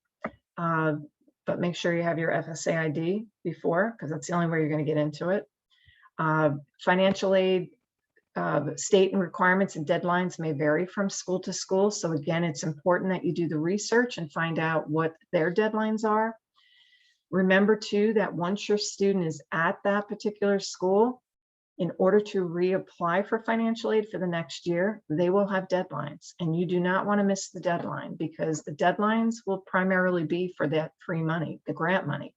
But make sure you have your FSA ID before, because that's the only way you're going to get into it. Financial aid, state and requirements and deadlines may vary from school to school. So again, it's important that you do the research and find out what their deadlines are. Remember too, that once your student is at that particular school, in order to reapply for financial aid for the next year, they will have deadlines, and you do not want to miss the deadline, because the deadlines will primarily be for that free money, the grant money.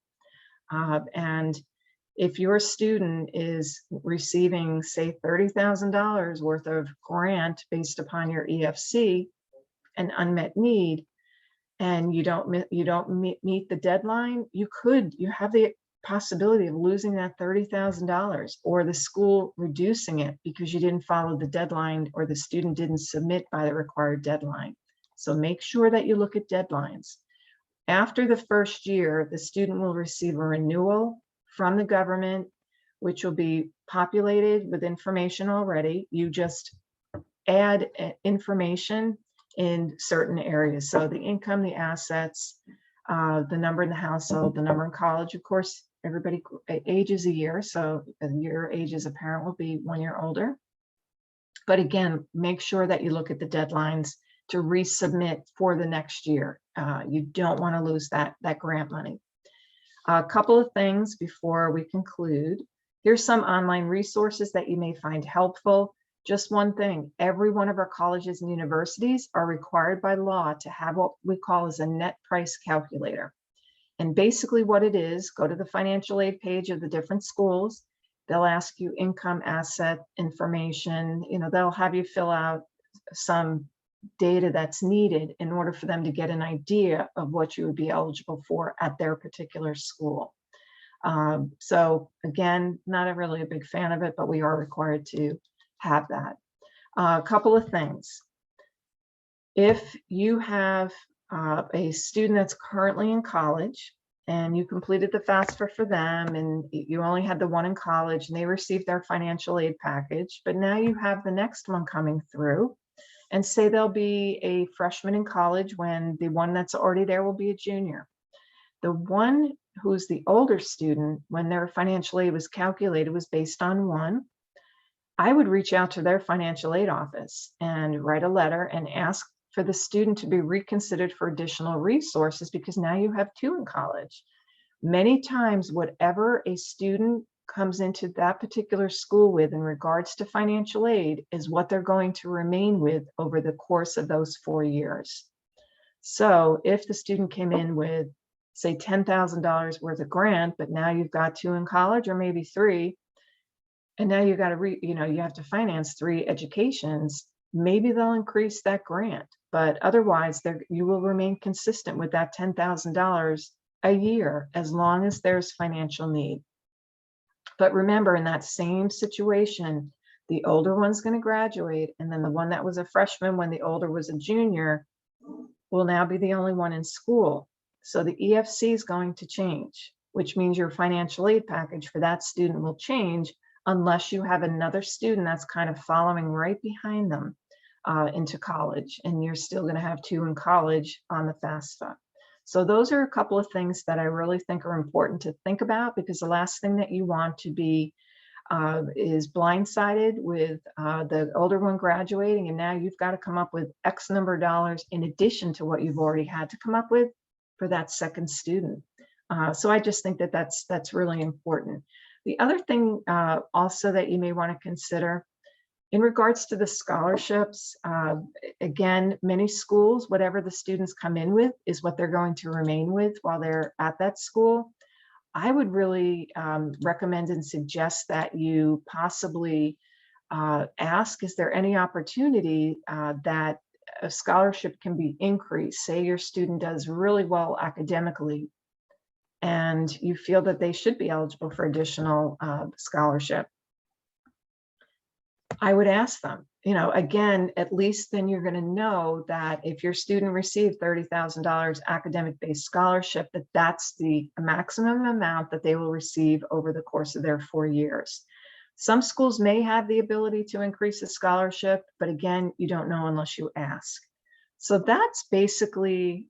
And if your student is receiving, say, $30,000 worth of grant based upon your EFC, an unmet need, and you don't meet the deadline, you have the possibility of losing that $30,000, or the school reducing it because you didn't follow the deadline or the student didn't submit by the required deadline. So make sure that you look at deadlines. After the first year, the student will receive a renewal from the government, which will be populated with information already. You just add information in certain areas. So the income, the assets, the number in the household, the number in college. Of course, everybody ages a year, so your age as a parent will be 1 year older. But again, make sure that you look at the deadlines to resubmit for the next year. You don't want to lose that grant money. A couple of things before we conclude. Here's some online resources that you may find helpful. Just one thing: every one of our colleges and universities are required by law to have what we call as a net price calculator. And basically what it is, go to the financial aid page of the different schools. They'll ask you income, asset information. They'll have you fill out some data that's needed in order for them to get an idea of what you would be eligible for at their particular school. So again, not really a big fan of it, but we are required to have that. A couple of things. If you have a student that's currently in college and you completed the FAFSA for them, and you only had the one in college and they received their financial aid package, but now you have the next one coming through, and say they'll be a freshman in college when the one that's already there will be a junior. The one who's the older student, when their financial aid was calculated, was based on one. I would reach out to their financial aid office and write a letter and ask for the student to be reconsidered for additional resources, because now you have two in college. Many times, whatever a student comes into that particular school with in regards to financial aid is what they're going to remain with over the course of those 4 years. So if the student came in with, say, $10,000 worth of grant, but now you've got two in college or maybe three, and now you got to you have to finance 3 educations, maybe they'll increase that grant, but otherwise you will remain consistent with that $10,000 a year as long as there's financial need. But remember, in that same situation, the older one's going to graduate, and then the one that was a freshman when the older was a junior will now be the only one in school. So the EFC is going to change, which means your financial aid package for that student will change unless you have another student that's kind of following right behind them into college, and you're still going to have 2 in college on the FAFSA. So those are a couple of things that I really think are important to think about, because the last thing that you want to be is blindsided with the older one graduating, and now you've got to come up with X number of dollars in addition to what you've already had to come up with for that second student. So I just think that that's really important. The other thing also that you may want to consider in regards to the scholarships, again, many schools, whatever the students come in with is what they're going to remain with while they're at that school. I would really recommend and suggest that you possibly ask, is there any opportunity that a scholarship can be increased? Say your student does really well academically, and you feel that they should be eligible for additional scholarship. I would ask them, again, at least then you're going to know that if your student received $30,000 academic-based scholarship, that's the maximum amount that they will receive over the course of their 4 years. Some schools may have the ability to increase the scholarship, but again, you don't know unless you ask. So that's basically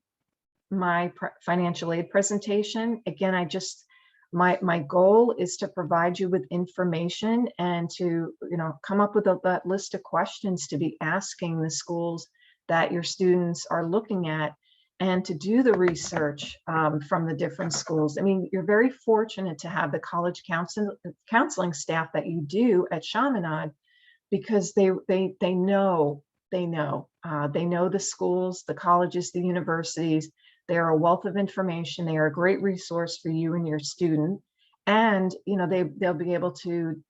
my financial aid presentation. Again, my goal is to provide you with information and to come up with that list of questions to be asking the schools that your students are looking at, and to do the research from the different schools. I mean, you're very fortunate to have the college counseling staff that you do at Chaminade, because they know the schools, the colleges, the universities. They're a wealth of information. They are a great resource for you and your student. And, they'll be able to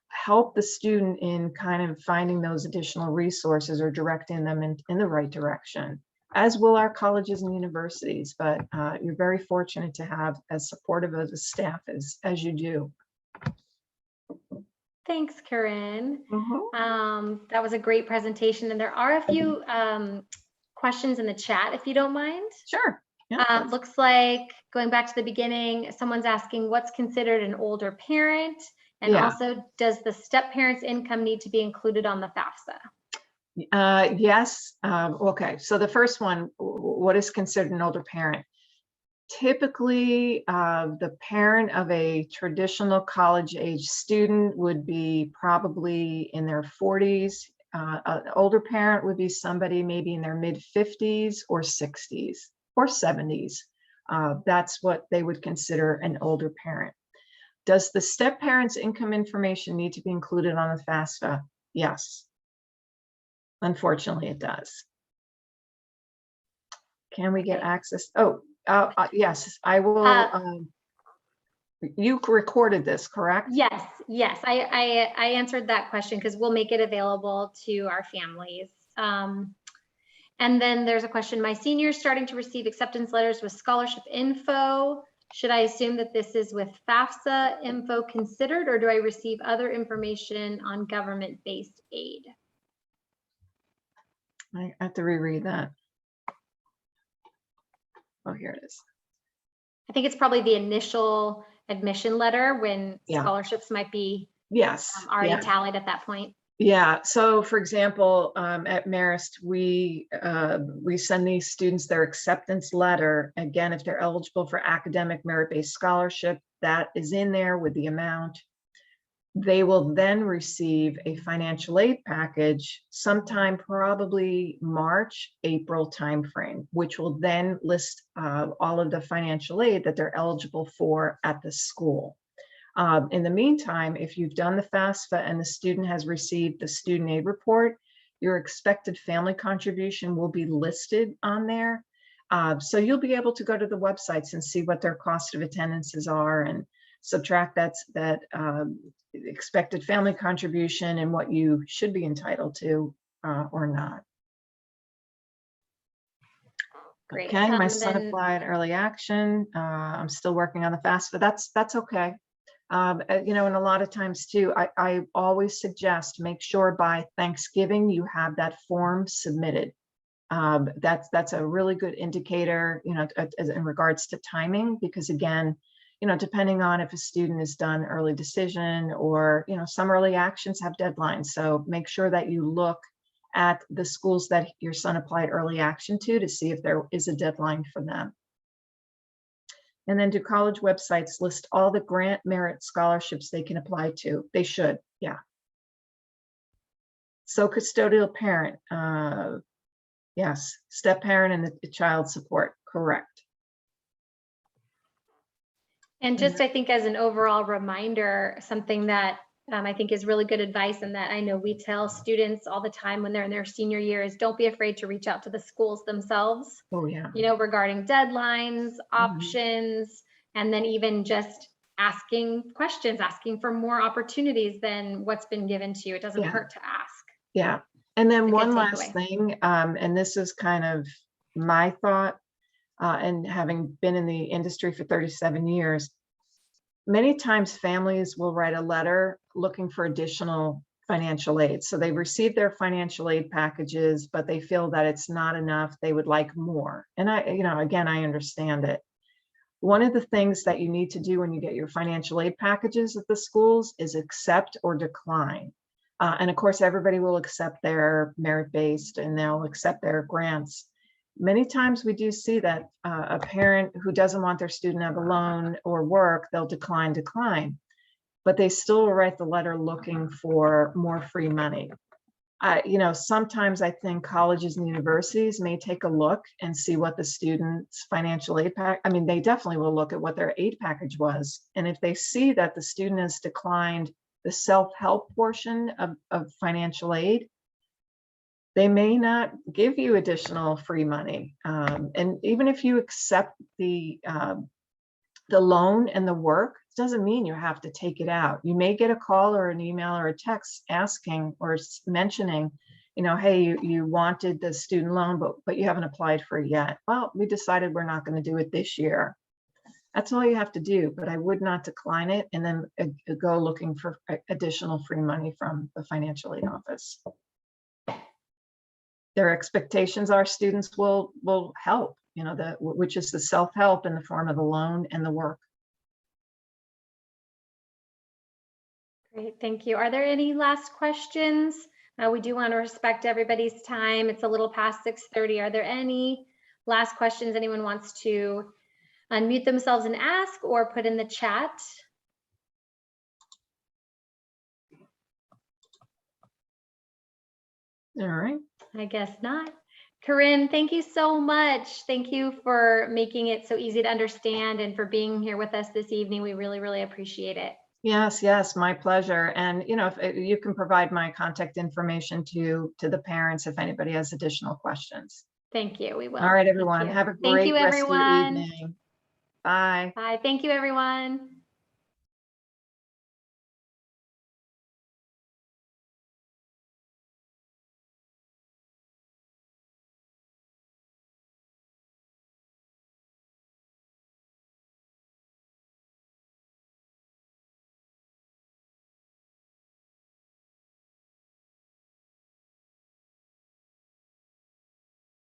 help the student in kind of finding those additional resources or directing them in the right direction, as will our colleges and universities. But you're very fortunate to have as supportive of the staff as you do. Thanks, Corinne. That was a great presentation. And there are a few questions in the chat, if you don't mind. Sure. Yeah, looks like, going back to the beginning, someone's asking what's considered an older parent, and also, does the step parent's income need to be included on the FAFSA? Yes. Okay. So the first one, what is considered an older parent? Typically, the parent of a traditional college age student would be probably in their 40s. An older parent would be somebody maybe in their mid 50s or 60s or 70s. That's what they would consider an older parent. Does the step parent's income information need to be included on the FAFSA? Yes. Unfortunately, it does. Can we get access? Oh, yes, I will. You recorded this, correct? Yes. I answered that question because we'll make it available to our families. And then there's a question. My senior is starting to receive acceptance letters with scholarship info. Should I assume that this is with FAFSA info considered, or do I receive other information on government-based aid? I have to reread that. Oh, here it is. I think it's probably the initial admission letter when scholarships might be already tallied at that point. Yeah, so for example, at Marist, we send these students their acceptance letter. Again, if they're eligible for academic merit-based scholarship, that is in there with the amount. They will then receive a financial aid package sometime probably March, April timeframe, which will then list all of the financial aid that they're eligible for at the school. In the meantime, if you've done the FAFSA and the student has received the student aid report, your expected family contribution will be listed on there. So you'll be able to go to the websites and see what their cost of attendances are and subtract that expected family contribution and what you should be entitled to or not. Great. Okay, my son Then- applied early action. I'm still working on the FAFSA. That's okay. You know, and a lot of times too, I always suggest make sure by Thanksgiving you have that form submitted. That's a really good indicator, you know, in regards to timing, because again, you know, depending on if a student is done early decision or, you know, some early actions have deadlines. So make sure that you look at the schools that your son applied early action to see if there is a deadline for them. And then do college websites list all the grant merit scholarships they can apply to? They should, yeah. So custodial parent, yes. Step parent and the child support, correct. And just, I think as an overall reminder, something that I think is really good advice, and that I know we tell students all the time when they're in their senior year, is don't be afraid to reach out to the schools themselves. Oh yeah. You know, regarding deadlines, options, and then even just asking questions, asking for more opportunities than what's been given to you. It doesn't hurt to ask. Yeah. And then It's a one good last thing, and this is kind of my thought, and having been in the industry for 37 years, many times families will write a letter looking for additional financial aid. So they receive their financial aid packages, but they feel that it's not enough. They would like more. And I, you know, again, I understand it. One of the things that you need to do when you get your financial aid packages at the schools is accept or decline. And of course, everybody will accept their merit-based and they'll accept their grants. Many times we do see that a parent who doesn't want their student to have a loan or work, they'll decline, but they still write the letter looking for more free money. You know, sometimes I think colleges and universities may take a look and see what the student's financial aid pack, I mean, they definitely will look at what their aid package was. And if they see that the student has declined the self-help portion of financial aid, they may not give you additional free money. And even if you accept the loan and the work, it doesn't mean you have to take it out. You may get a call or an email or a text asking or mentioning, you know, hey, you wanted the student loan, but you haven't applied for it yet. Well, we decided we're not going to do it this year. That's all you have to do, but I would not decline it and then go looking for additional free money from the financial aid office. Their expectations are students will help, you know, which is the self-help in the form of the loan and the work. Great, thank you. Are there any last questions? We do want to respect everybody's time. It's a little past 6:30. Are there any last questions anyone wants to unmute themselves and ask or put in the chat? All right. I guess not. Corinne, thank you so much. Thank you for making it so easy to understand and for being here with us this evening. We really, really appreciate it. Yes, my pleasure. And, you know, if you can provide my contact information to the parents if anybody has additional questions. Thank you. We will. All right, everyone. Have a great rest of your everyone. evening. Bye. Bye. Thank you, everyone.